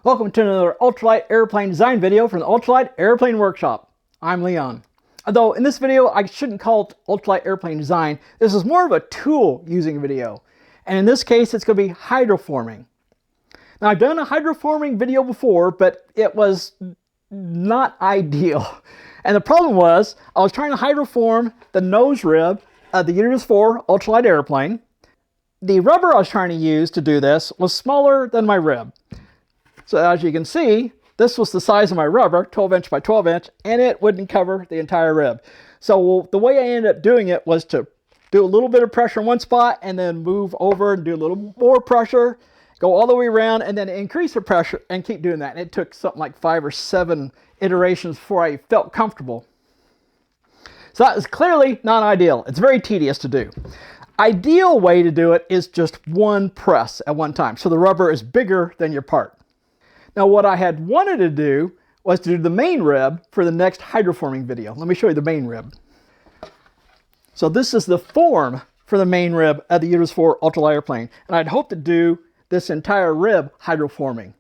Welcome to another Ultralight Airplane Design video from the Ultralight Airplane Workshop. I'm Leon. Although in this video I shouldn't call it Ultralight Airplane Design, this is more of a tool using video. And in this case it's going to be hydroforming. Now I've done a hydroforming video before, but it was not ideal. And the problem was I was trying to hydroform the nose rib of the UWS-4 Ultralight Airplane. The rubber I was trying to use to do this was smaller than my rib. So as you can see, this was the size of my rubber, 12 inch by 12 inch, and it wouldn't cover the entire rib. So the way I ended up doing it was to do a little bit of pressure in one spot and then move over and do a little more pressure, go all the way around and then increase the pressure and keep doing that. And it took something like 5 or 7 iterations before I felt comfortable. So that is clearly not ideal. It's very tedious to do. Ideal way to do it is just one press at one time. So the rubber is bigger than your part. Now what I had wanted to do was to do the main rib for the next hydroforming video. Let me show you the main rib. So this is the form for the main rib of the UWS-4 Ultralight Airplane. And I'd hoped to do this entire rib hydroforming.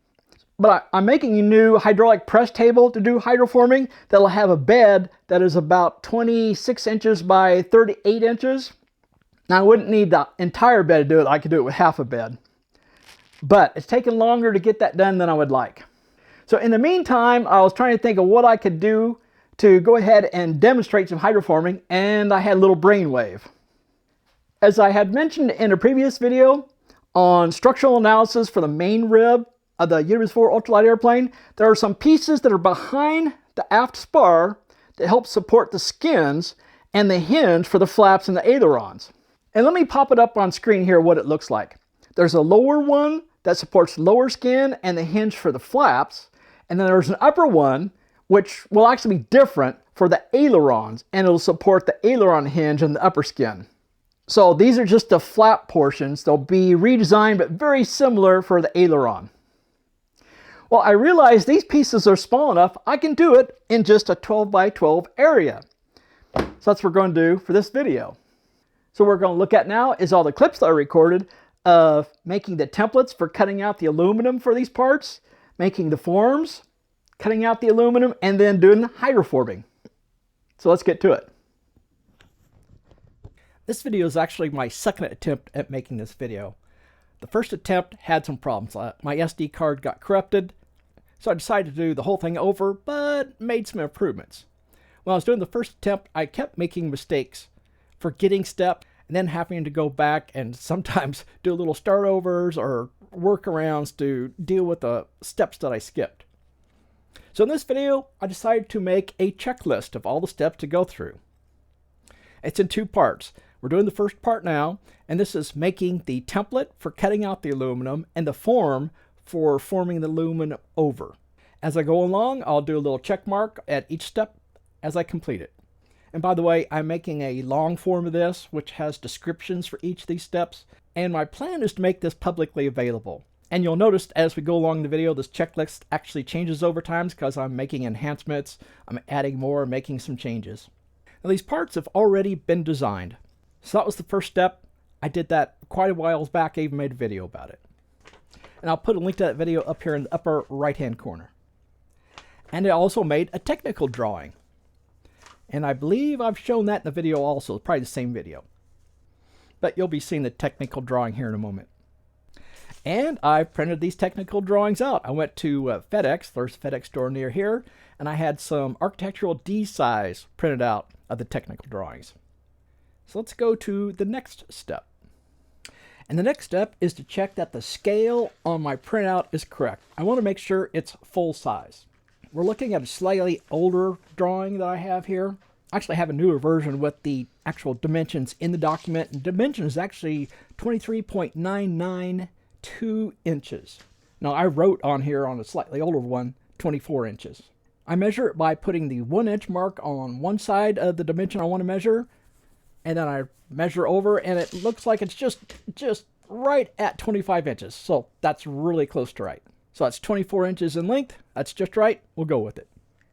But I'm making a new hydraulic press table to do hydroforming that'll have a bed that is about 26 inches by 38 inches. Now I wouldn't need the entire bed to do it. I could do it with half a bed. But it's taken longer to get that done than I would like. So in the meantime, I was trying to think of what I could do to go ahead and demonstrate some hydroforming, and I had a little brainwave. As I had mentioned in a previous video on structural analysis for the main rib of the UWS-4 Ultralight Airplane, there are some pieces that are behind the aft spar that help support the skins and the hinge for the flaps and the ailerons. And let me pop it up on screen here what it looks like. There's a lower one that supports lower skin and the hinge for the flaps. And then there's an upper one, which will actually be different for the ailerons, and it'll support the aileron hinge and the upper skin. So these are just the flap portions. They'll be redesigned, but very similar for the aileron. Well, I realized these pieces are small enough, I can do it in just a 12 by 12 area. So that's what we're going to do for this video. So what we're going to look at now is all the clips that I recorded of making the templates for cutting out the aluminum for these parts, making the forms, cutting out the aluminum, and then doing hydroforming. So let's get to it. This video is actually my second attempt at making this video. The first attempt had some problems. My SD card got corrupted, so I decided to do the whole thing over, but made some improvements. When I was doing the first attempt, I kept making mistakes, forgetting steps, and then having to go back and sometimes do little startovers or workarounds to deal with the steps that I skipped. So in this video, I decided to make a checklist of all the steps to go through. It's in 2 parts. We're doing the first part now, and this is making the template for cutting out the aluminum and the form for forming the aluminum over. As I go along, I'll do a little check mark at each step as I complete it. And by the way, I'm making a long form of this, which has descriptions for each of these steps. And my plan is to make this publicly available. And you'll notice as we go along the video, this checklist actually changes over time because I'm making enhancements, I'm adding more, making some changes. Now these parts have already been designed. So that was the first step. I did that quite a while back, I even made a video about it. And I'll put a link to that video up here in the upper right-hand corner. And I also made a technical drawing. And I believe I've shown that in the video also, probably the same video. But you'll be seeing the technical drawing here in a moment. And I've printed these technical drawings out. I went to FedEx, there's a FedEx store near here, and I had some architectural D-size printed out of the technical drawings. So let's go to the next step. And the next step is to check that the scale on my printout is correct. I want to make sure it's full size. We're looking at a slightly older drawing that I have here. I actually have a newer version with the actual dimensions in the document. And dimension is actually 23.992 inches. Now I wrote on here on a slightly older one, 24 inches. I measure it by putting the 1 inch mark on one side of the dimension I want to measure. And then I measure over and it looks like it's just right at 25 inches. So that's really close to right. So that's 24 inches in length. That's just right. We'll go with it.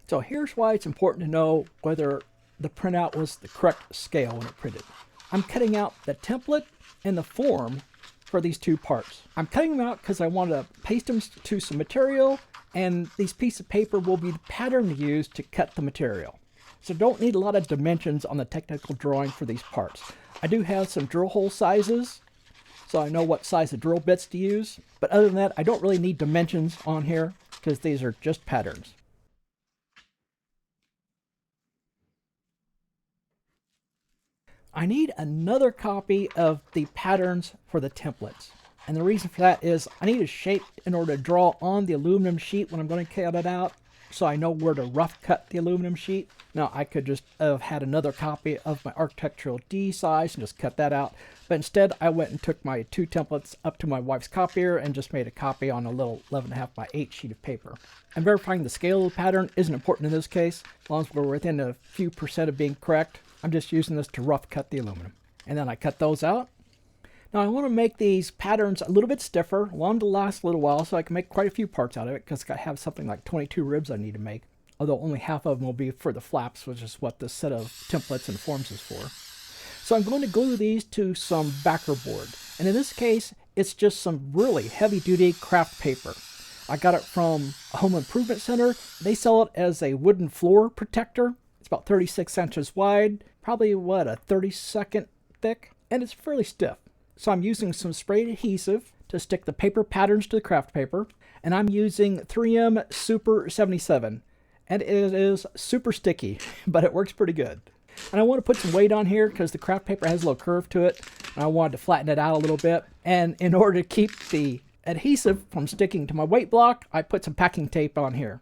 So here's why it's important to know whether the printout was the correct scale when it printed. I'm cutting out the template and the form for these two parts. I'm cutting them out because I want to paste them to some material, and these pieces of paper will be the pattern to use to cut the material. So don't need a lot of dimensions on the technical drawing for these parts. I do have some drill hole sizes, so I know what size of drill bits to use. But other than that, I don't really need dimensions on here because these are just patterns. I need another copy of the patterns for the templates. And the reason for that is I need a shape in order to draw on the aluminum sheet when I'm going to cut it out, so I know where to rough cut the aluminum sheet. Now I could just have had another copy of my architectural D size and just cut that out, but instead I went and took my two templates up to my wife's copier and just made a copy on a little 11.5 by 8 sheet of paper. And verifying the scale of the pattern isn't important in this case, as long as we're within a few percent of being correct. I'm just using this to rough cut the aluminum. And then I cut those out. Now I want to make these patterns a little bit stiffer, want to last a little while so I can make quite a few parts out of it, because I have something like 22 ribs I need to make, although only half of them will be for the flaps, which is what this set of templates and forms is for. So I'm going to glue these to some backer board, and in this case it's just some really heavy-duty craft paper. I got it from a home improvement center. They sell it as a wooden floor protector. It's about 36 inches wide, probably what, a 32nd thick, and it's fairly stiff. So I'm using some sprayed adhesive to stick the paper patterns to the craft paper, and I'm using 3M Super 77, and it is super sticky, but it works pretty good. And I want to put some weight on here because the craft paper has a little curve to it, and I wanted to flatten it out a little bit. And in order to keep the adhesive from sticking to my weight block, I put some packing tape on here.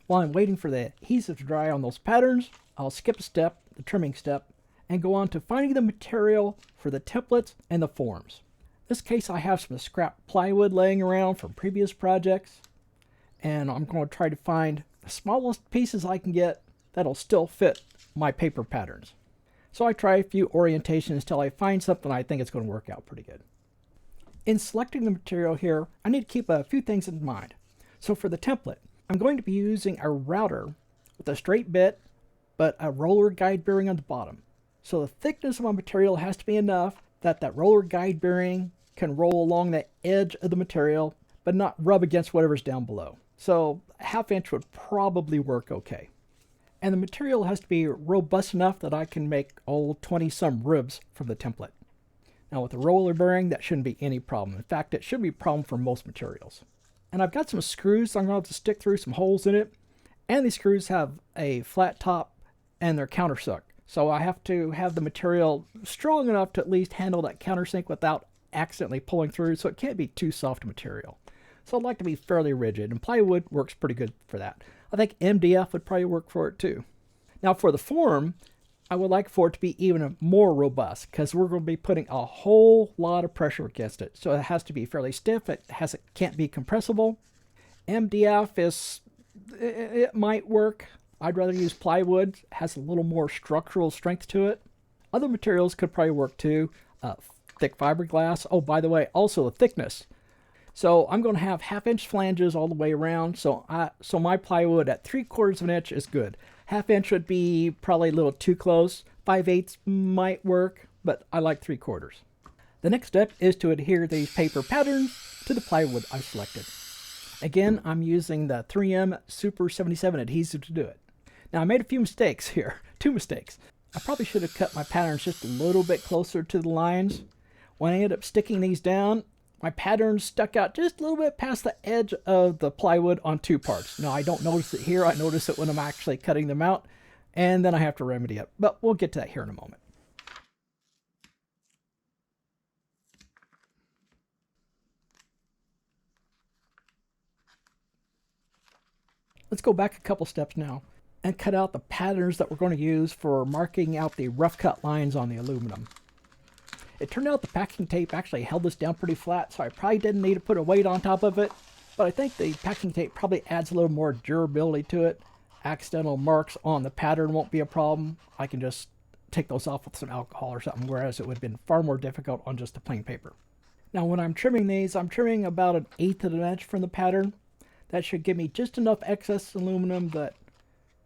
While I'm waiting for the adhesive to dry on those patterns, I'll skip a step, the trimming step, and go on to finding the material for the templates and the forms. In this case, I have some scrap plywood laying around from previous projects, and I'm going to try to find the smallest pieces I can get that'll still fit my paper patterns. So I try a few orientations till I find something I think it's going to work out pretty good. In selecting the material here, I need to keep a few things in mind. So for the template, I'm going to be using a router with a straight bit, but a roller guide bearing on the bottom. So the thickness of my material has to be enough that that roller guide bearing can roll along the edge of the material, but not rub against whatever's down below. So a 1/2 inch would probably work okay. And the material has to be robust enough that I can make all 20-some ribs from the template. Now with the roller bearing, that shouldn't be any problem. In fact, it should be a problem for most materials. And I've got some screws, so I'm going to have to stick through some holes in it. And these screws have a flat top and they're countersunk. So I have to have the material strong enough to at least handle that countersink without accidentally pulling through, so it can't be too soft material. So I'd like to be fairly rigid, and plywood works pretty good for that. I think MDF would probably work for it too. Now for the form, I would like for it to be even more robust because we're going to be putting a whole lot of pressure against it. So it has to be fairly stiff. It can't be compressible. MDF it might work. I'd rather use plywood. It has a little more structural strength to it. Other materials could probably work too. Thick fiberglass. Oh, by the way, also the thickness. So I'm going to have 1/2 inch flanges all the way around. So my plywood at 3/4 of an inch is good. 1/2 inch would be probably a little too close. 5/8 might work, but I like 3/4. The next step is to adhere these paper patterns to the plywood I've selected. Again, I'm using the 3M Super 77 adhesive to do it. Now I made a few mistakes here, 2 mistakes. I probably should have cut my patterns just a little bit closer to the lines. When I ended up sticking these down, my patterns stuck out just a little bit past the edge of the plywood on 2 parts. Now I don't notice it here, I notice it when I'm actually cutting them out, and then I have to remedy it. But we'll get to that here in a moment. Let's go back a couple steps now and cut out the patterns that we're going to use for marking out the rough cut lines on the aluminum. It turned out the packing tape actually held this down pretty flat, so I probably didn't need to put a weight on top of it, but I think the packing tape probably adds a little more durability to it. Accidental marks on the pattern won't be a problem. I can just take those off with some alcohol or something, whereas it would have been far more difficult on just the plain paper. Now when I'm trimming these, I'm trimming about 1/8 of an inch from the pattern. That should give me just enough excess aluminum that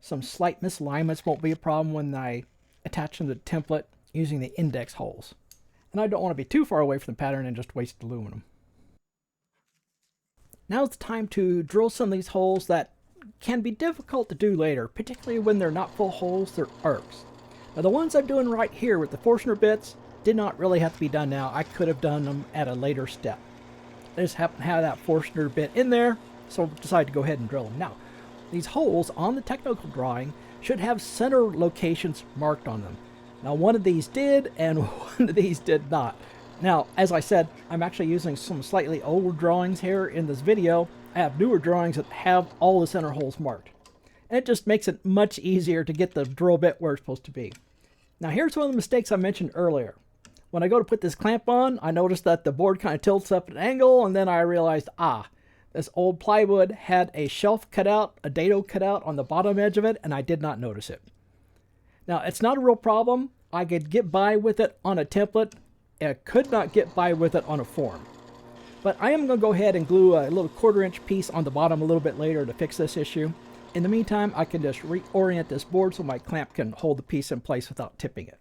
some slight misalignments won't be a problem when I attach them to the template using the index holes. and I don't want to be too far away from the pattern and just waste aluminum. Now's the time to drill some of these holes that can be difficult to do later, particularly when they're not full holes, they're arcs. Now the ones I'm doing right here with the Forstner bits did not really have to be done now. I could have done them at a later step. I just happen to have that Forstner bit in there, so I decided to go ahead and drill them. Now, these holes on the technical drawing should have center locations marked on them. Now one of these did, and one of these did not. Now, as I said, I'm actually using some slightly older drawings here in this video. I have newer drawings that have all the center holes marked. And it just makes it much easier to get the drill bit where it's supposed to be. Now here's one of the mistakes I mentioned earlier. When I go to put this clamp on, I noticed that the board kind of tilts up at an angle, and then I realized, this old plywood had a shelf cut out, a dado cut out on the bottom edge of it, and I did not notice it. Now, it's not a real problem. I could get by with it on a template. I could not get by with it on a form. But I am going to go ahead and glue a little 1/4 inch piece on the bottom a little bit later to fix this issue. In the meantime, I can just reorient this board so my clamp can hold the piece in place without tipping it.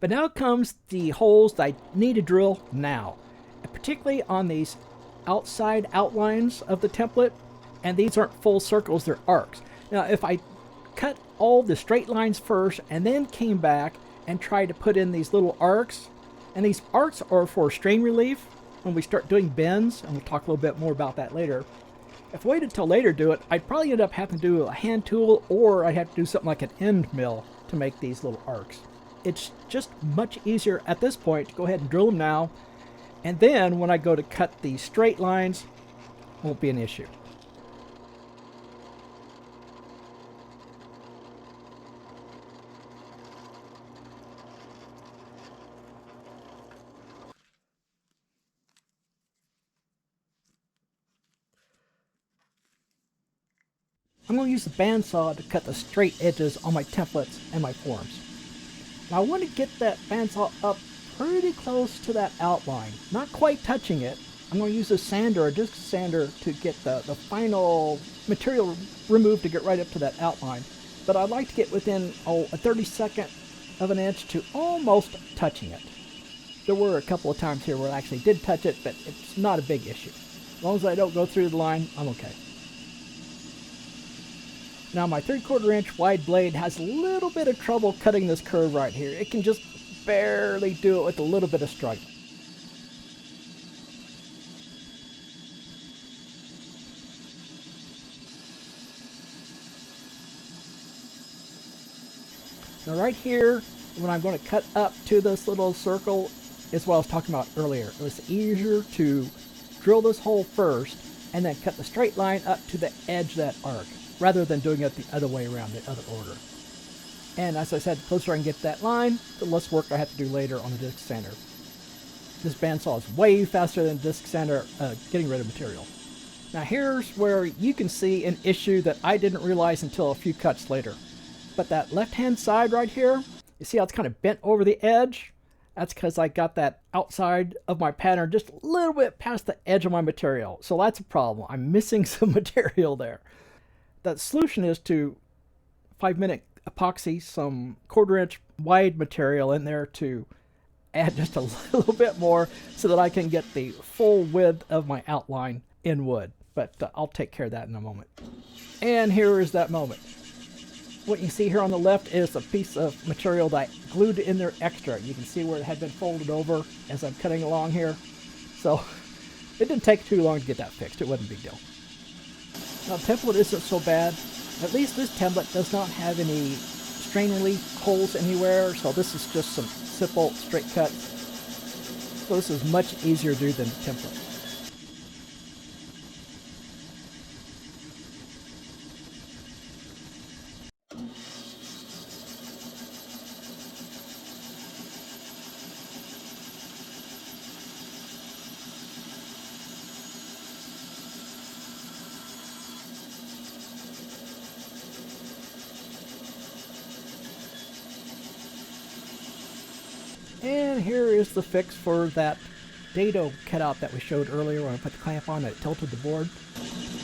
But now comes the holes that I need to drill now, particularly on these outside outlines of the template, and these aren't full circles, they're arcs. Now if I cut all the straight lines first and then came back and tried to put in these little arcs, and these arcs are for strain relief when we start doing bends, and we'll talk a little bit more about that later. If I waited till later to do it, I'd probably end up having to do a hand tool, or I'd have to do something like an end mill to make these little arcs. It's just much easier at this point to go ahead and drill them now, and then when I go to cut these straight lines, it won't be an issue. I'm going to use the bandsaw to cut the straight edges on my templates and my forms. Now I want to get that bandsaw up pretty close to that outline, not quite touching it. I'm going to use a sander, a disc sander, to get the final material removed to get right up to that outline. But I'd like to get within a 32nd of an inch to almost touching it. There were a couple of times here where I actually did touch it, but it's not a big issue. As long as I don't go through the line, I'm okay. Now my 3/4 inch wide blade has a little bit of trouble cutting this curve right here. It can just barely do it with a little bit of struggle. Now right here, when I'm going to cut up to this little circle, is what I was talking about earlier. It was easier to drill this hole first and then cut the straight line up to the edge of that arc, rather than doing it the other way around, the other order. And as I said, the closer I can get that line, the less work I have to do later on the disc sander. This bandsaw is way faster than disc sander getting rid of material. Now here's where you can see an issue that I didn't realize until a few cuts later. But that left-hand side right here, you see how it's kind of bent over the edge? That's because I got that outside of my pattern just a little bit past the edge of my material. So that's a problem. I'm missing some material there. The solution is to 5-minute epoxy some 1/4 inch wide material in there to add just a little bit more so that I can get the full width of my outline in wood. But I'll take care of that in a moment. And here is that moment. What you see here on the left is a piece of material that I glued in there extra. You can see where it had been folded over as I'm cutting along here. So it didn't take too long to get that fixed. It wasn't a big deal. Now the template isn't so bad. At least this template does not have any strain relief holes anywhere, so this is just some simple straight cuts. So this is much easier to do than the template. And here is the fix for that dado cutout that we showed earlier when I put the clamp on. It tilted the board.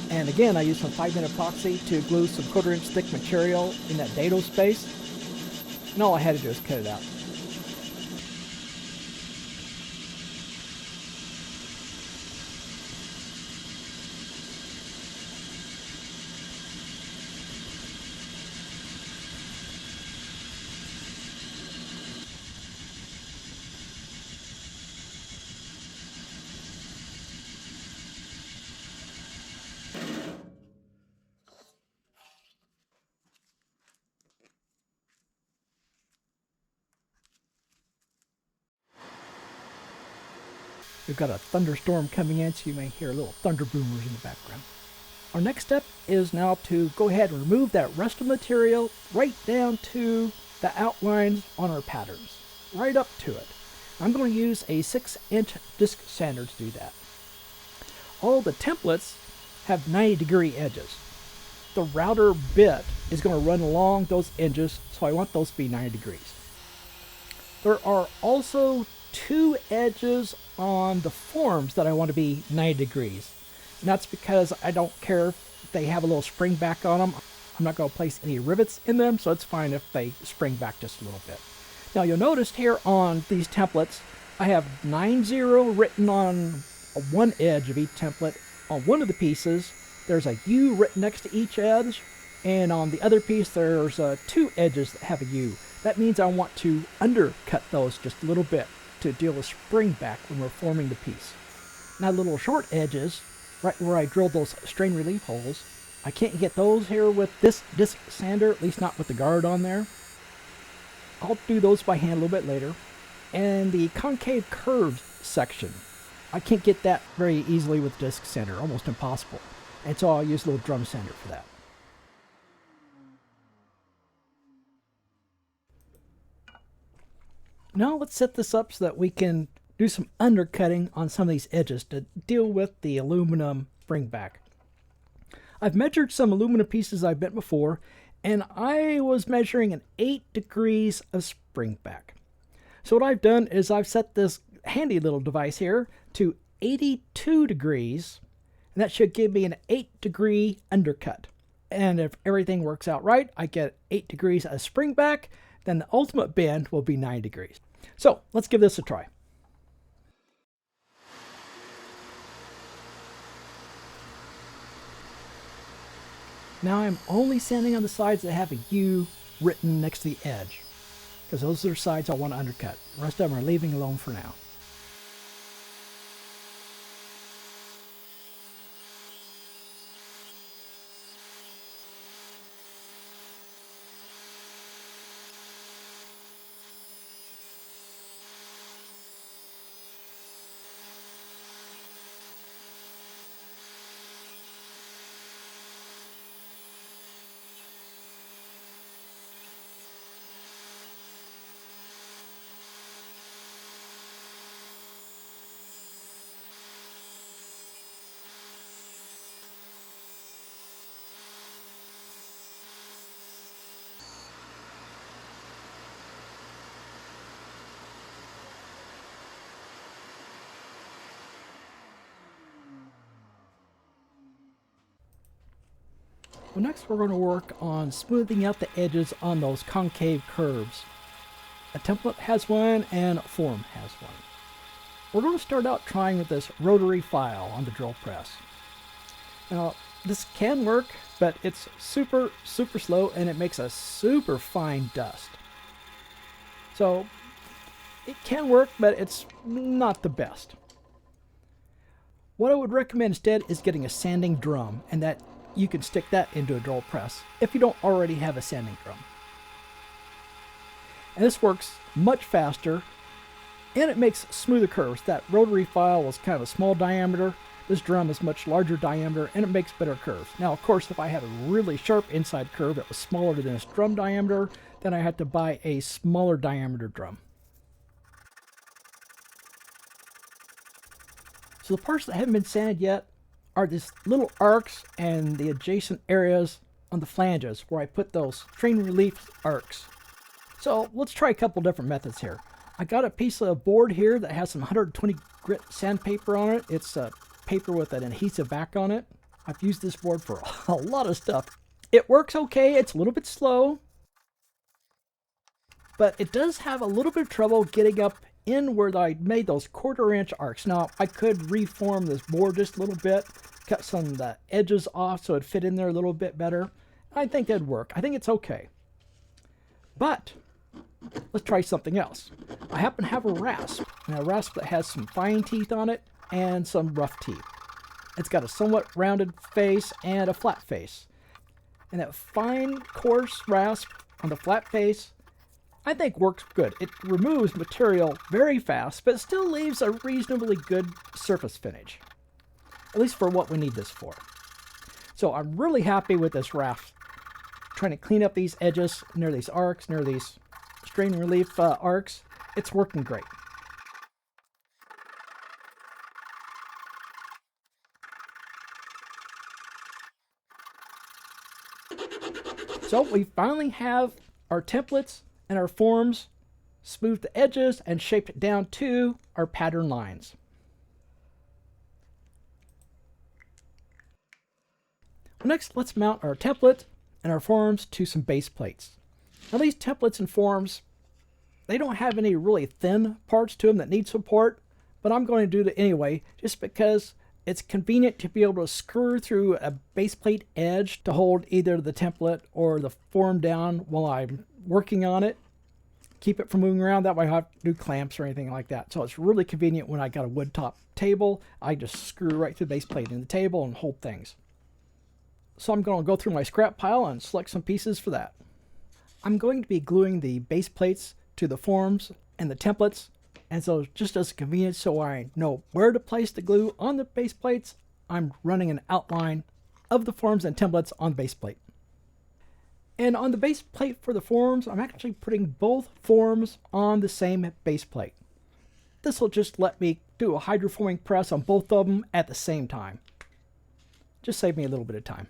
And again, I used some 5-minute epoxy to glue some 1/4 inch thick material in that dado space. And all I had to do is cut it out. We've got a thunderstorm coming in, so you may hear little thunder boomers in the background. Our next step is now to go ahead and remove that rest of material right down to the outlines on our patterns, right up to it. I'm going to use a 6-inch disc sander to do that. All the templates have 90-degree edges. The router bit is going to run along those edges, so I want those to be 90 degrees. There are also 2 edges on the forms that I want to be 90 degrees. And that's because I don't care if they have a little spring back on them. I'm not going to place any rivets in them, so it's fine if they spring back just a little bit. Now you'll notice here on these templates, I have 90 written on one edge of each template. On one of the pieces, there's a U written next to each edge, and on the other piece, there's 2 edges that have a U. That means I want to undercut those just a little bit to deal with spring back when we're forming the piece. Now little short edges, right where I drilled those strain relief holes, I can't get those here with this disc sander, at least not with the guard on there. I'll do those by hand a little bit later. And the concave curves section, I can't get that very easily with disc sander, almost impossible. And so I'll use a little drum sander for that. Now let's set this up so that we can do some undercutting on some of these edges to deal with the aluminum spring back. I've measured some aluminum pieces I've bent before, and I was measuring an 8 degrees of spring back. So what I've done is I've set this handy little device here to 82 degrees, and that should give me an 8-degree undercut. And if everything works out right, I get 8 degrees of spring back, then the ultimate bend will be 9 degrees. So let's give this a try. Now I'm only sanding on the sides that have a U written next to the edge, because those are the sides I want to undercut. The rest of them are leaving alone for now. Well, next we're going to work on smoothing out the edges on those concave curves. A template has one and a form has one. We're going to start out trying with this rotary file on the drill press. Now this can work, but it's super slow and it makes a super fine dust. So it can work, but it's not the best. What I would recommend instead is getting a sanding drum, and that you can stick that into a drill press if you don't already have a sanding drum. And this works much faster, and it makes smoother curves. That rotary file was kind of a small diameter. This drum is much larger diameter, and it makes better curves. Now, of course, if I had a really sharp inside curve that was smaller than this drum diameter, then I had to buy a smaller diameter drum. So the parts that haven't been sanded yet are these little arcs and the adjacent areas on the flanges where I put those strain relief arcs. So let's try a couple different methods here. I got a piece of board here that has some 120 grit sandpaper on it. It's a paper with an adhesive back on it. I've used this board for a lot of stuff. It works okay. It's a little bit slow, but it does have a little bit of trouble getting up in where I made those 1/4 inch arcs. Now I could reform this board just a little bit, cut some of the edges off so it'd fit in there a little bit better. I think that'd work. I think it's okay. But let's try something else. I happen to have a rasp, and a rasp that has some fine teeth on it and some rough teeth. It's got a somewhat rounded face and a flat face. And that fine, coarse rasp on the flat face I think works good. It removes material very fast, but still leaves a reasonably good surface finish, at least for what we need this for. So I'm really happy with this raft. Trying to clean up these edges near these arcs, near these strain relief arcs. It's working great. So we finally have our templates and our forms, smoothed the edges and shaped it down to our pattern lines. Next, let's mount our template and our forms to some base plates. Now these templates and forms, they don't have any really thin parts to them that need support, but I'm going to do it anyway, just because it's convenient to be able to screw through a base plate edge to hold either the template or the form down while I'm working on it. Keep it from moving around. That way I don't have to do clamps or anything like that. So it's really convenient when I got a wood top table. I just screw right through the base plate in the table and hold things. So I'm going to go through my scrap pile and select some pieces for that. I'm going to be gluing the base plates to the forms and the templates. And so just as convenient so I know where to place the glue on the base plates, I'm running an outline of the forms and templates on the base plate. And on the base plate for the forms, I'm actually putting both forms on the same base plate. This will just let me do a hydroforming press on both of them at the same time. Just save me a little bit of time.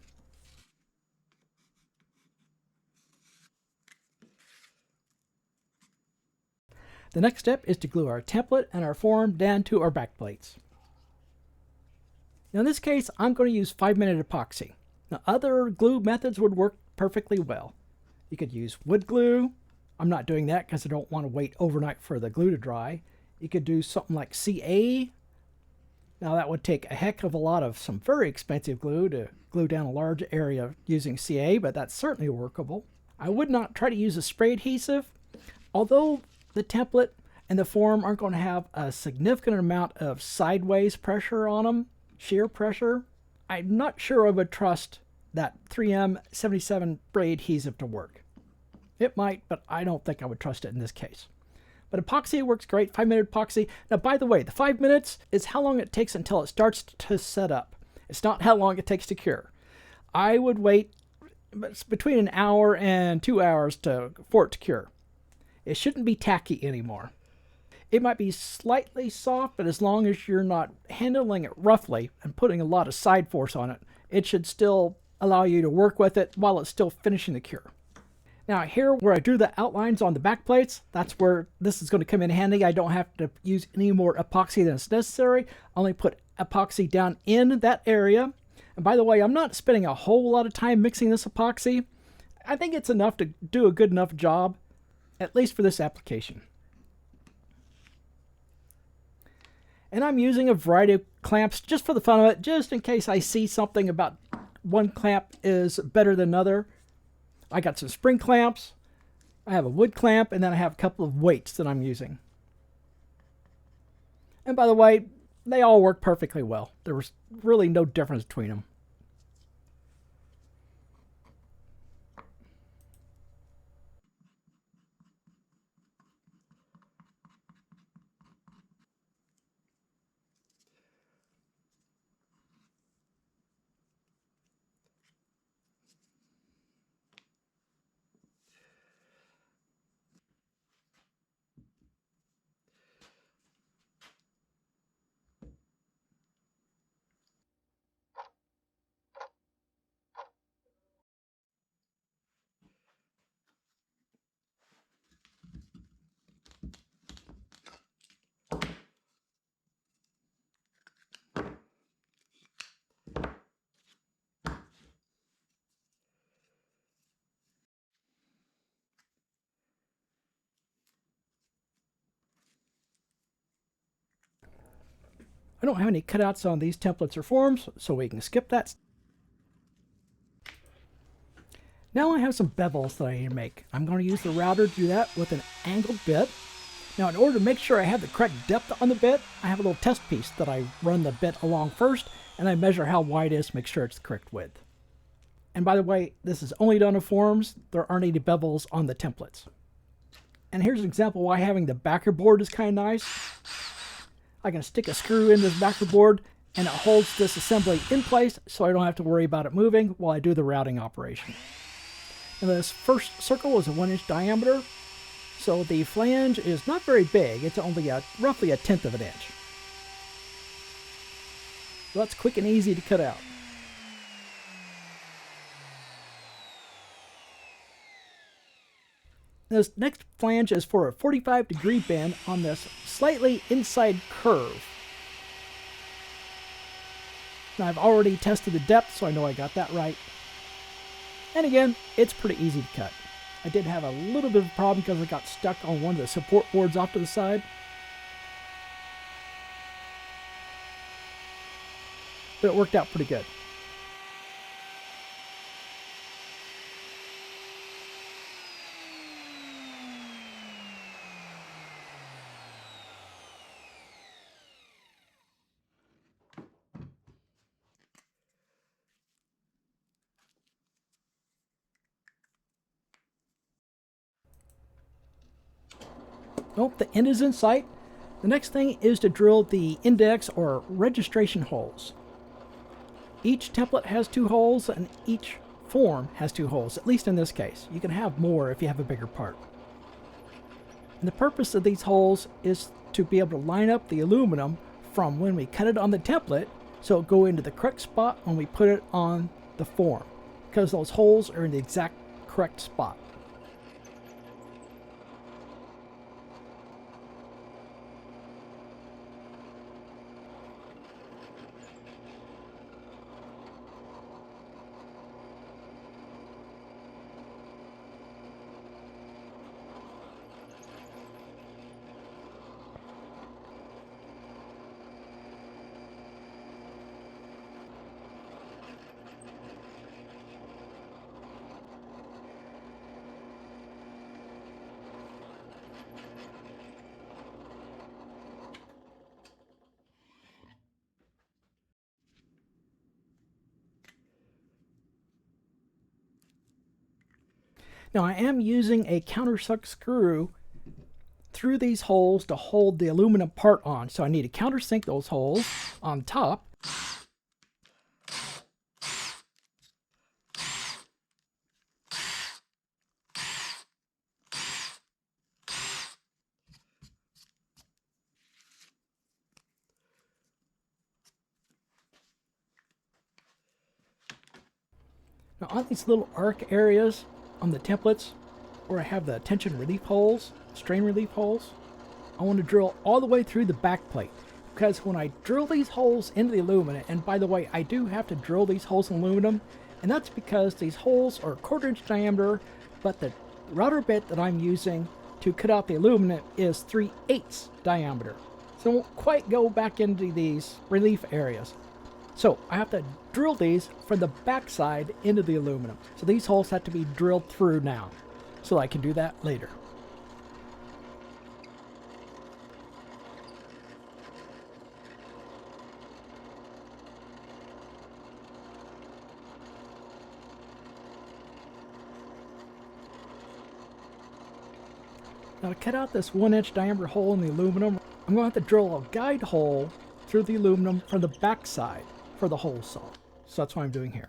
The next step is to glue our template and our form down to our back plates. Now in this case, I'm going to use 5-minute epoxy. Now other glue methods would work perfectly well. You could use wood glue. I'm not doing that because I don't want to wait overnight for the glue to dry. You could do something like CA. Now that would take a heck of a lot of some very expensive glue to glue down a large area using CA, but that's certainly workable. I would not try to use a spray adhesive, although the template and the form aren't going to have a significant amount of sideways pressure on them, shear pressure. I'm not sure I would trust that 3M 77 spray adhesive to work. It might, but I don't think I would trust it in this case. But epoxy works great, 5-minute epoxy. Now, by the way, the 5 minutes is how long it takes until it starts to set up. It's not how long it takes to cure. I would wait between an hour and 2 hours for it to cure. It shouldn't be tacky anymore. It might be slightly soft, but as long as you're not handling it roughly and putting a lot of side force on it, it should still allow you to work with it while it's still finishing the cure. Now here where I drew the outlines on the back plates, that's where this is going to come in handy. I don't have to use any more epoxy than is necessary. I only put epoxy down in that area. And by the way, I'm not spending a whole lot of time mixing this epoxy. I think it's enough to do a good enough job, at least for this application. And I'm using a variety of clamps just for the fun of it, just in case I see something about one clamp is better than another. I got some spring clamps, I have a wood clamp, and then I have a couple of weights that I'm using. And by the way, they all work perfectly well. There was really no difference between them. I don't have any cutouts on these templates or forms, so we can skip that. Now I have some bevels that I need to make. I'm going to use the router to do that with an angled bit. Now in order to make sure I have the correct depth on the bit, I have a little test piece that I run the bit along first, and I measure how wide it is to make sure it's the correct width. And by the way, this is only done on forms. There aren't any bevels on the templates. And here's an example why having the backer board is kind of nice. I can stick a screw in this backer board and it holds this assembly in place so I don't have to worry about it moving while I do the routing operation. And this first circle is a 1-inch diameter, so the flange is not very big. It's only roughly 1/10 of an inch. So that's quick and easy to cut out. This next flange is for a 45-degree bend on this slightly inside curve. Now I've already tested the depth, so I know I got that right. And again, it's pretty easy to cut. I did have a little bit of a problem because I got stuck on one of the support boards off to the side. But it worked out pretty good. Nope, the end is in sight. The next thing is to drill the index or registration holes. Each template has 2 holes and each form has 2 holes, at least in this case. You can have more if you have a bigger part. And the purpose of these holes is to be able to line up the aluminum from when we cut it on the template so it'll go into the correct spot when we put it on the form, because those holes are in the exact correct spot. Now I am using a countersunk screw through these holes to hold the aluminum part on. So I need to countersink those holes on top. Now on these little arc areas on the templates where I have the tension relief holes, strain relief holes, I want to drill all the way through the back plate, because when I drill these holes into the aluminum, and by the way, I do have to drill these holes in aluminum, and that's because these holes are 1/4 inch diameter, but the router bit that I'm using to cut out the aluminum is 3/8 diameter. So it won't quite go back into these relief areas. So I have to drill these from the back side into the aluminum. So these holes have to be drilled through now, so I can do that later. Now to cut out this 1-inch diameter hole in the aluminum, I'm going to have to drill a guide hole through the aluminum from the back side for the hole saw. So that's what I'm doing here.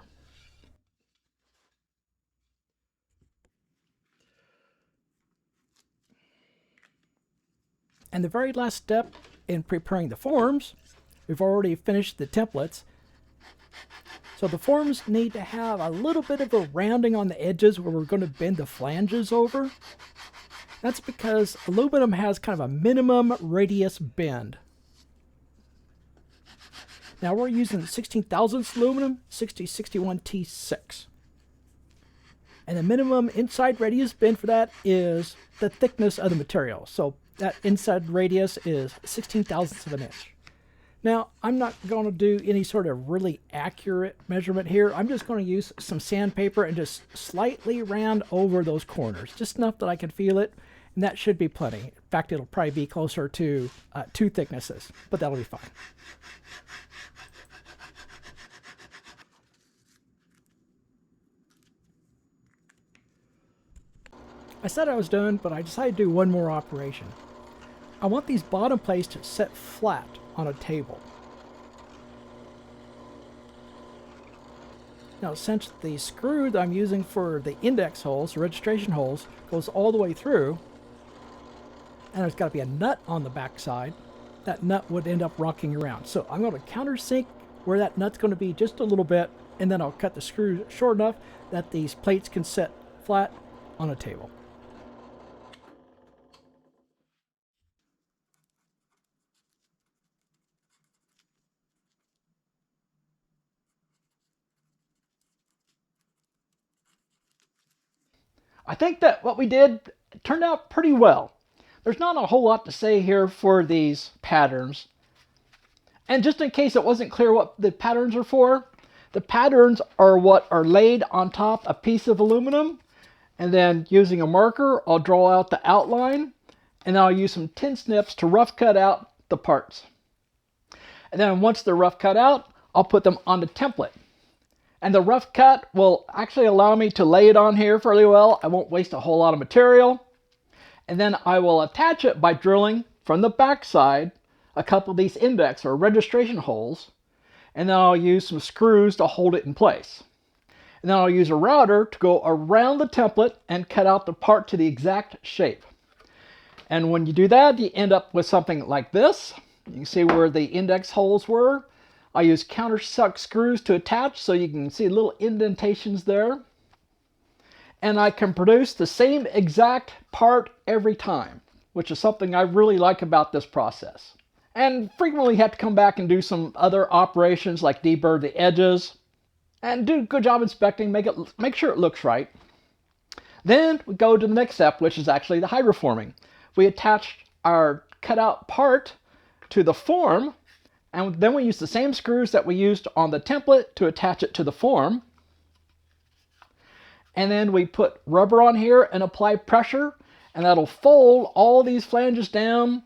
And the very last step in preparing the forms, we've already finished the templates. So the forms need to have a little bit of a rounding on the edges where we're going to bend the flanges over. That's because aluminum has kind of a minimum radius bend. Now we're using 16 thousandths aluminum, 6061 T6. And the minimum inside radius bend for that is the thickness of the material. So that inside radius is 16 thousandths of an inch. Now, I'm not going to do any sort of really accurate measurement here. I'm just going to use some sandpaper and just slightly round over those corners, just enough that I can feel it, and that should be plenty. In fact, it'll probably be closer to 2 thicknesses, but that'll be fine. I said I was done, but I decided to do one more operation. I want these bottom plates to set flat on a table. Now, since the screw that I'm using for the index holes, the registration holes, goes all the way through, and there's got to be a nut on the back side, that nut would end up rocking around. So I'm going to countersink where that nut's going to be just a little bit, and then I'll cut the screws short enough that these plates can set flat on a table. I think that what we did turned out pretty well. There's not a whole lot to say here for these patterns. And just in case it wasn't clear what the patterns are for, the patterns are what are laid on top a piece of aluminum, and then using a marker, I'll draw out the outline, and I'll use some tin snips to rough cut out the parts. And then once they're rough cut out, I'll put them on the template. And the rough cut will actually allow me to lay it on here fairly well. I won't waste a whole lot of material. And then I will attach it by drilling from the back side a couple of these index or registration holes. And then I'll use some screws to hold it in place. And then I'll use a router to go around the template and cut out the part to the exact shape. And when you do that, you end up with something like this. You can see where the index holes were. I use countersunk screws to attach so you can see little indentations there. And I can produce the same exact part every time, which is something I really like about this process. And frequently have to come back and do some other operations like deburr the edges and do a good job inspecting, make sure it looks right. Then we go to the next step, which is actually the hydroforming. We attach our cutout part to the form, and then we use the same screws that we used on the template to attach it to the form. And then we put rubber on here and apply pressure, and that'll fold all these flanges down.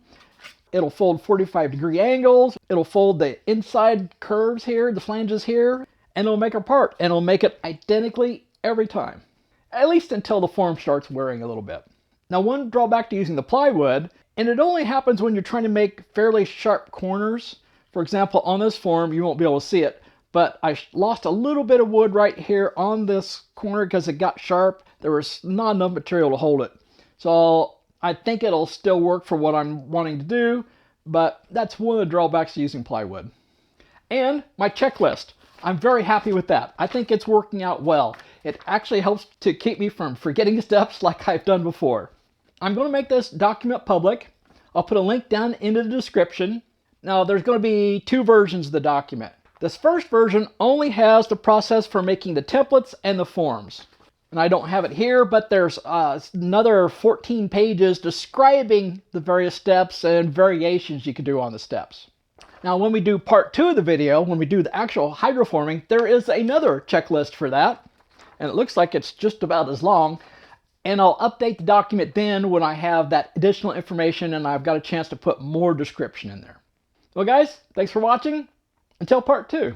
It'll fold 45-degree angles. It'll fold the inside curves here, the flanges here, and it'll make a part, and it'll make it identically every time. At least until the form starts wearing a little bit. Now, one drawback to using the plywood, and it only happens when you're trying to make fairly sharp corners. For example, on this form, you won't be able to see it, but I lost a little bit of wood right here on this corner because it got sharp. There was not enough material to hold it. So I think it'll still work for what I'm wanting to do, but that's one of the drawbacks to using plywood. And my checklist. I'm very happy with that. I think it's working out well. It actually helps to keep me from forgetting steps like I've done before. I'm going to make this document public. I'll put a link down into the description. Now, there's going to be two versions of the document. This first version only has the process for making the templates and the forms. And I don't have it here, but there's another 14 pages describing the various steps and variations you can do on the steps. Now, when we do part 2 of the video, when we do the actual hydroforming, there is another checklist for that. And it looks like it's just about as long. And I'll update the document then when I have that additional information and I've got a chance to put more description in there. Well, guys, thanks for watching. Until part 2.